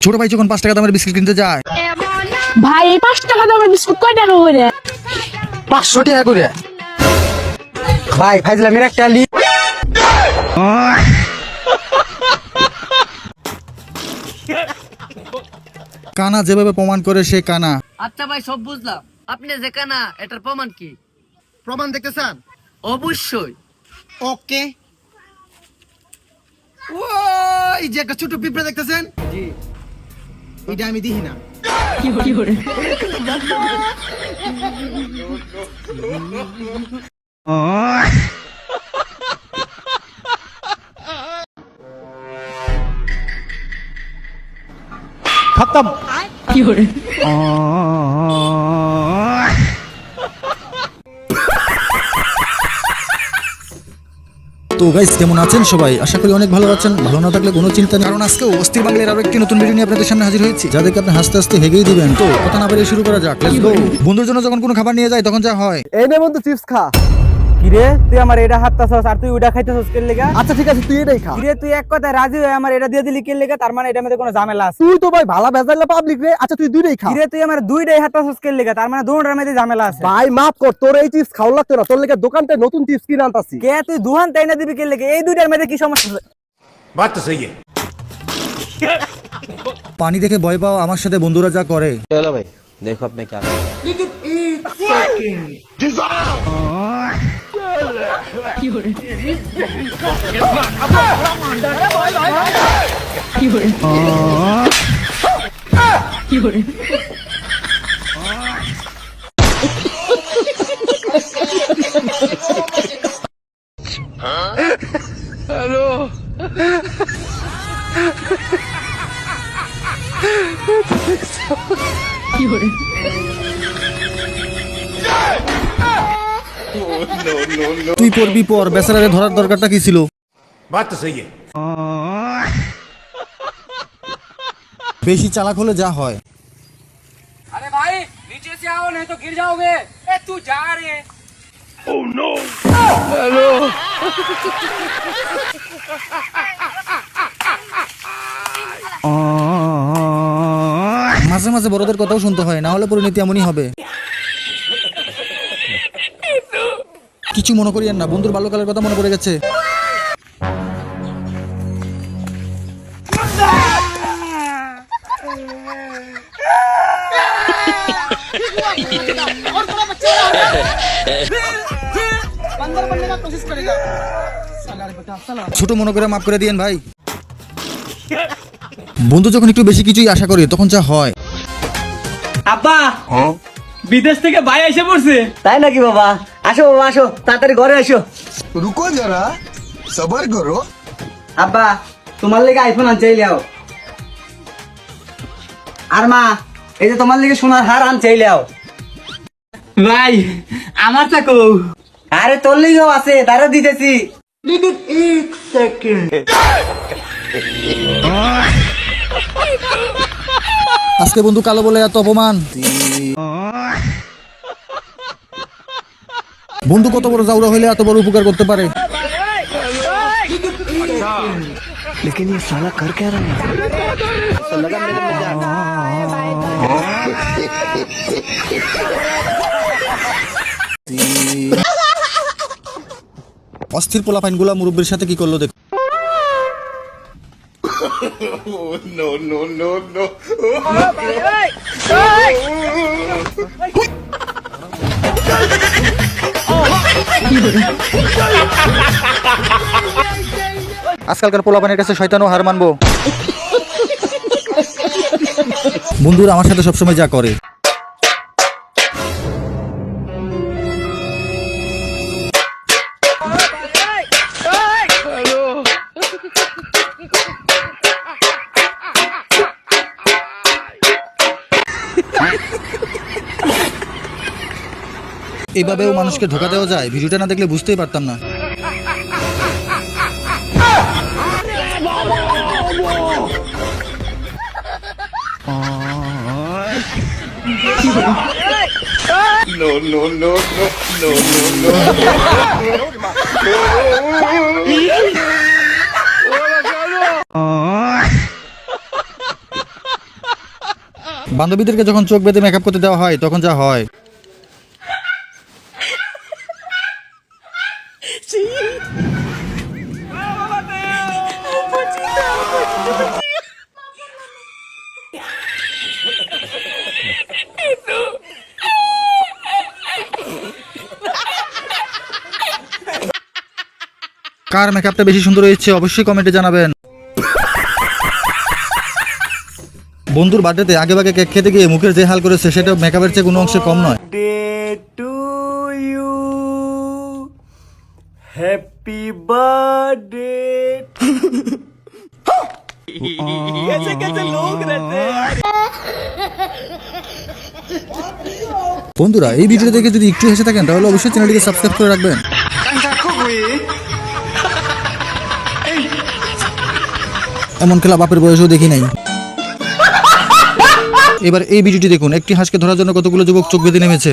ছোট ভাই যখন 5 টাকা দামের বিস্কুট কিনতে যায়, ভাই 5 টাকা দামের বিস্কুট কয় টাকা করে? 500 টাকা করে। ভাই ফাইজলামের একটা লি কানা যেভাবে প্রমাণ করে সে কানা। আচ্ছা ভাই সব বুঝলাম, আপনি যে কানা এটার প্রমাণ কি? প্রমাণ দেখতে চান? অবশ্যই। ওকে। ওই যে একটা ছোট পিঁপড়া দেখতেছেন, জি। এটা আমি দিই না। কি করে? খতম। কি করে? তো গাইস কেমন আছেন সবাই? আশা করি অনেক ভালো আছেন। ভালো না থাকলে কোনো চিন্তা নেই, কারণ আজকেও অস্থির বাংলার আরো একটি নতুন ভিডিও নিয়ে আপনাদের সামনে হাজির হয়েছি, যাদেরকে আপনি হাসতে হাসতে হেগেই দিবেন। তো কথা না বাড়িয়ে শুরু করা যাক, লেটস গো। বন্ধুর জন্য যখন কোনো খাবার নিয়ে যায় তখন যা হয়, এই নে বন্ধু চিপস খা। কিরে তুই আমার এটা হাততাছস আর তুই ওটা খাইতেছস কেন লাগা? আচ্ছা ঠিক আছে, তুই এটাই খা। কিরে তুই এক কথায় রাজি হয়ে আমার এটা দিয়ে দিলি কেন লাগা? তার মানে এটার মধ্যে কোনো ঝামেলা আছে? তুই তো ভাই ভালো ভেজাইলা পাবলিক রে। আচ্ছা তুই দুইটাই খা। কিরে তুই আমার দুইটাই হাততাছস কেন লাগা? তার মানে দুটোর মধ্যে ঝামেলা আছে। ভাই মাফ কর, তোর এই চিপস খাওয়া লাগতো না। তোর লেগে দোকানতে নতুন চিপস কিনে আনতাছি। কে তুই দুহান তাই না দিবি কেন লাগা? এই দুইটার মধ্যে কি সমস্যা? बात तो सही है। পানি দেখে ভয় পাও আমার সাথে বন্ধুরা যা করে। चलो भाई देखो अब मैं क्या करूं। কি করে? কি করে? কি করে? কি করে? তুই পড়বি পর, বেচারারে ধরার দরকারটা কি ছিল? बात तो सही है। বেশি চালাক হলে যা হয়। अरे भाई नीचे से आओ नहीं तो गिर जाओगे। ए तू जा रे। মাঝে মাঝে বড়দের কথাও শুনতে হয়, না হলে পরিণতি এমনই হবে। কিছু মনে করিয়েন না, বন্ধুর বাল্যকালের কথা মনে পড়ে গেছে। ছোট মনে করে মাফ করে দিয়েন ভাই। বন্ধু যখন একটু বেশি কিছুই আশা করে তখন যা হয়। আব্বা বিদেশ থেকে ভাই এসে পড়ছে। তাই নাকি বাবা? আসো বাবা আসো, তাড়াতাড়ি ঘরে আসো। রুকো যারা, সবার করো। আব্বা তোমার লেগে আইফোন আনতে চাইলাও। আর মা এই যে তোমার লেগে সোনার হার আনতে চাইলাও। ভাই আমার থাকো। আরে তোর লেগেও আছে, তারও দিতেছি। আজকে বন্ধু কালো বলে এত অপমান। বন্ধু কত বড় জাউরা হইলে এত বড় উপকার করতে পারে। অস্থির পোলাপাইন গুলা মুরব্বীর সাথে কি করলো দেখ। আজকালকার পোলাপানের কাছে শয়তানও হার মানবো। বন্ধুরা আমার সাথে সবসময় যা করে। এইভাবেও মানুষকে ধোকা দেওয়া যায়? ভিডিওটা না দেখলে বুঝতেই পারতাম না। No, no, no, no, no, no, no. বান্ধবীদেরকে যখন চোখ বেঁধে মেকআপ করতে দেওয়া হয় তখন যা হয়। কার মেকআপটা বেশি সুন্দর হয়েছে অবশ্যই কমেন্টে জানাবেন। বন্ধুর বার্থডেতে আগে ভাগে কেক খেতে গিয়ে মুখের যে হাল করেছে সেটা মেকআপের চেয়ে কোনো অংশে কম নয়। Happy birthday. বন্ধুরা এই ভিডিও দেখে যদি একটু হেসে থাকেন তাহলে অবশ্যই চ্যানেলটিকে সাবস্ক্রাইব করে রাখবেন। এমন খেলা বাপের বয়সেও দেখি নাই। এবার এই ভিডিওটি দেখুন, একটি হাঁসকে ধরার জন্য কতগুলো যুবক চোখ বেঁধে নেমেছে।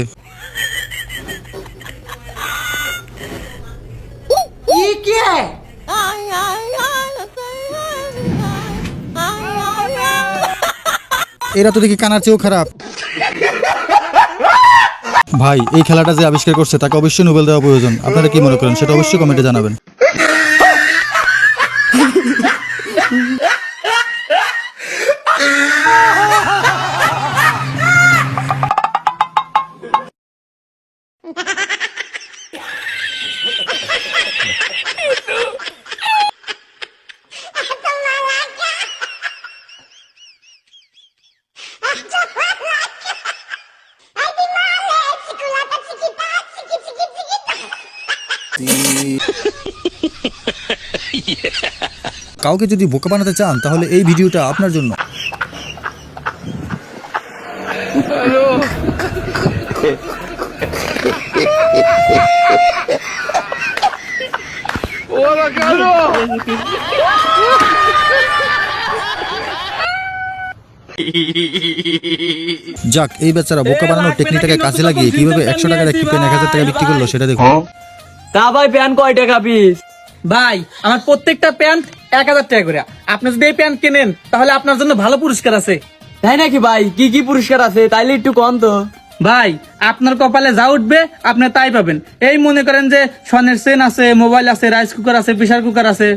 এরা তো দেখি কানার চেয়েও খারাপ। ভাই এই খেলাটা যে আবিষ্কার করছে তাকে অবশ্যই নোবেল দেওয়া প্রয়োজন। আপনারা কি মনে করেন সেটা অবশ্যই কমেন্টে জানাবেন। কাউকে যদি বোকা বানাতে চান তাহলে এই ভিডিওটা আপনার জন্য। যাক, এই বেচারা বোকা বানানোর টেকনিকটাকে কাজে লাগিয়ে কিভাবে 100 টাকার একটি পেন 1000 টাকা বিক্রি করলো সেটা দেখুন। তা ভাই প্যান্ট কয় টাকা পিস? ভাই আমার প্রত্যেকটা প্যান্ট 1000 টাকা করে। আপনি যদি এই প্যান্ট কেনেন তাহলে আপনার জন্য ভালো পুরস্কার আছে। তাই নাকি ভাই? কি কি পুরস্কার আছে তাইলে একটু কম তো। ভাই আপনার কপালে যা উঠবে আপনি তাই পাবেন। এই মনে করেন যে স্বর্ণের চেন আছে, মোবাইল আছে, রাইস কুকার আছে, প্রেসার কুকার আছে।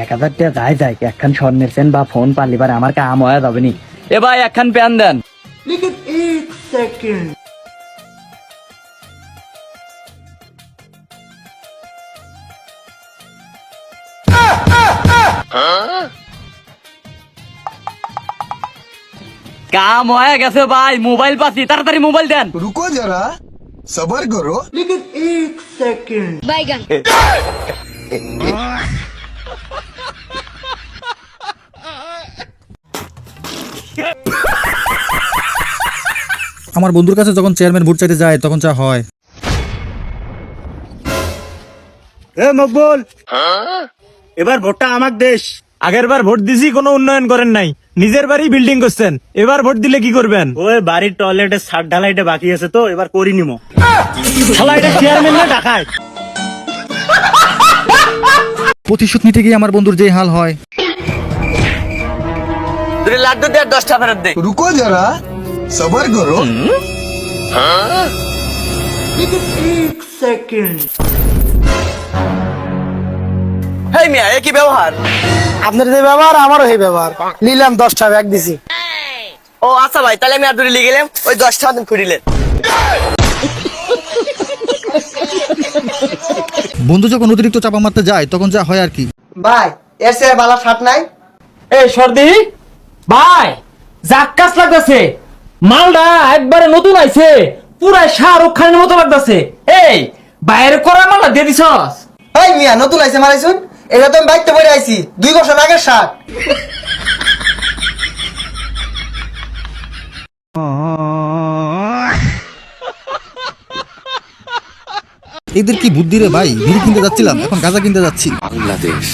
1000 টাকা যাই যাই, একখান স্বর্ণের চেন বা ফোন পালিবার আমার কাম হয়ে যাবে নি। এ ভাই একখান প্যান দেন। কাম হয়ে গেছে ভাই, মোবাইল পাচ্ছি, তাড়াতাড়ি মোবাইল দেন। रुको जरा सबर करो। বাইগান আমার বন্ধুর কাছে যখন চেয়ারম্যান ভোট চাইতে যায় তখন যা হয়। এ মকবুল, এবার ভোটটা আমার দেশ। আগের বার ভোট দিছি কোনো উন্নয়ন করেন নাই, নিজের বাড়ি বিল্ডিং করছেন। এবার ভোট দিলে কি করবেন? ওই বাড়ির টয়লেটের ছাদ ঢালাইটা বাকি আছে তো, এবার করি নিমো। ঢালাইটা চেয়ারম্যান না ঢাকায়। প্রতিশোধ নিতে গিয়ে আমার বন্ধুর যে হাল হয়। লাড্ডু দিয়ে 10টা ফেরত দে। रुको जरा सबर करो। হেই মিয়া, এ কি ব্যবহার? আপনার যে ব্যবহার আমারও এই ব্যবহার। নিলাম 10টা ব্যাগ দিছি। ও আচ্ছা ভাই, তাহলে আমি আর দূরে লিয়ে গেলাম। ওই 10টা দিন ফিরিলেন। বন্ধু যখন অতিরিক্ত চাপা মারতে যায় তখন যা হয় আর কি। ভাই এর সে বালা শার্ট নাই? এই সর্দি ভাই, জাক্কাস লাগতেছে। মালটা একবারে নতুন আইছে, পুরা শাহরুখ খানের মতো লাগতেছে। এই বাইরে করা মালটা দিয়ে দিছস? এই মিয়া, নতুন আইছে মারাইছুন? এটা তো আমি বাইতে পড়ে আইছি, 2 বছর আগের শার্ট। এদের কি বুদ্ধি রে ভাই, বিড়ি কিনতে যাচ্ছিলাম এখন গাঁজা কিনতে যাচ্ছি। বাংলাদেশ।